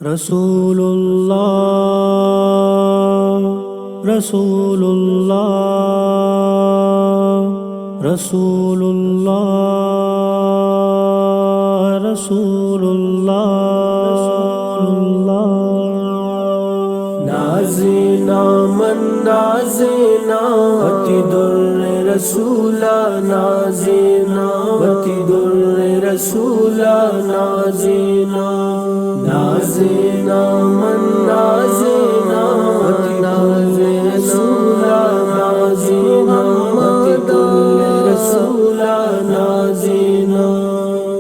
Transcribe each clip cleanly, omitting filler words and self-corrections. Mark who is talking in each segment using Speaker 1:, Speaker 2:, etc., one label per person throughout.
Speaker 1: رسول اللہ رسول اللہ رسول اللہ رسول اللہ
Speaker 2: نازینا من نازینا وتی در رسولا نازینا وتی در رسولا نازینا نازینا من نازینا وتی در رسولا نازینا وتی در رسولا نازینا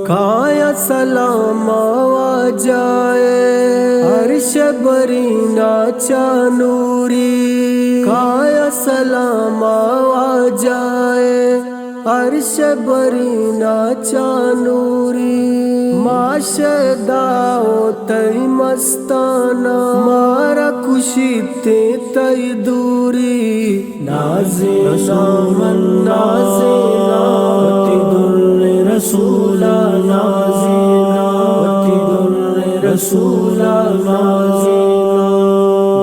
Speaker 2: کایا سلام آ جائے عرش برینا چانوری کایا سلام آ جائے عرش برینا چانوری ماشداؤ تی مستانا مارا کشیتے تی دوری نازینا من نازینا وتی در رسولا نازینا وتی در رسولا نازینا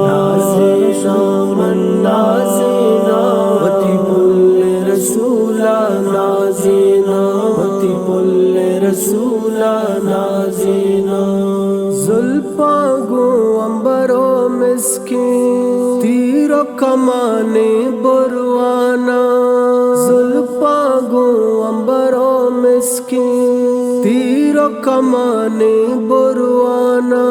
Speaker 2: نازینا من نازینا وتی پل رسولا نازینا وتی پل رسولا نازینا زلفاں گو امبرو مسکین تیرو کمانے بروانا زلفاں گو امبرو مسکین تیرو کمانے بروانا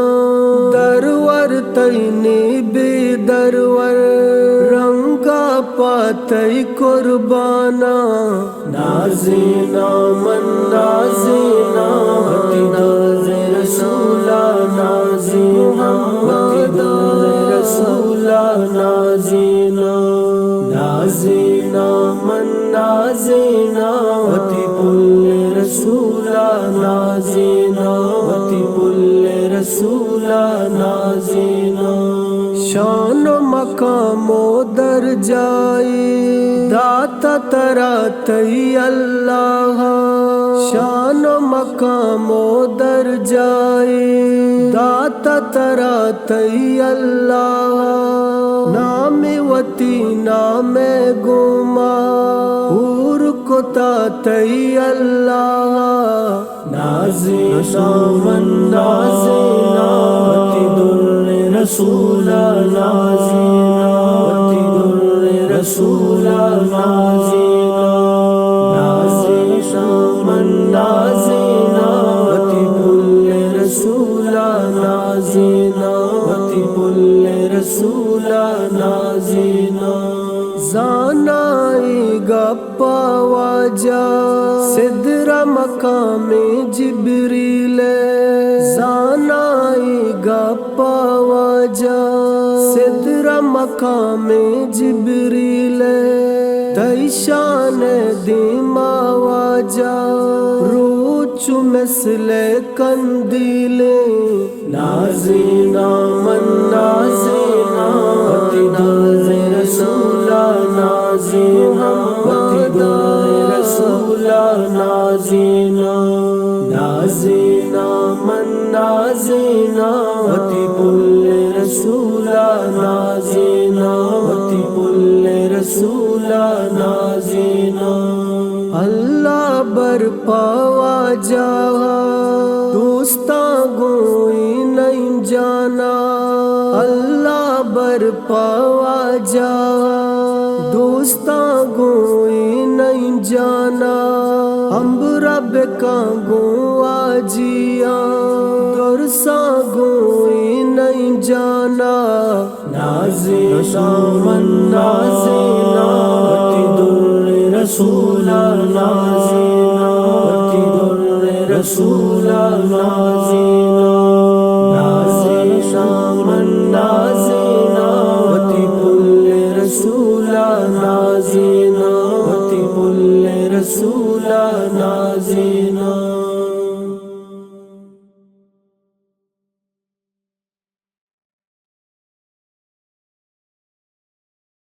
Speaker 2: درور تینے بے درور رنگا پاتی قربانا نازینا من نازینا وتی در رسولا نازینا وتی در رسولا نازینا نازینا من نازینا وتی پل رسولا نازینا وتی پل رسولا نازینا شان و مقام و درجائی داتا ترا تی اللہ شان و مقام و درجائی داتا ترا تی اللہ نام وتی نام گما پور کو تی اللہ نازینا من نازینا وتی در رسولا نازینا وتی در رسولا نازینا نازینا من نازینا وتی پل رسولا نازینا وتی پل رسولا نازینا زانائی گپا واجا صدر مقام جبریل زانائی گپا واجا صدر مقام جبریل تیشان دیما واجا روچ مثل کندیل نازینا من نازینا وتی در رسولا نازینا وتی در رسولا نازینا نازینا من نازینا وتی پل رسولا نازینا وتی پل رسولا نازینا اللہ برپاوا جاہا دوستاں گوئی نہیں جانا اللہ برپاوا جاہا دوستاں گوئی نہیں جانا ہم رب کا گو آجیاں درساں گوئی نہیں جانا نازینا من نازینا وتی در رسولا نازینا وتی در رسولا نازینا نازینا من نازینا وتی پل رسولا نازینا وتی پل رسولا نازینا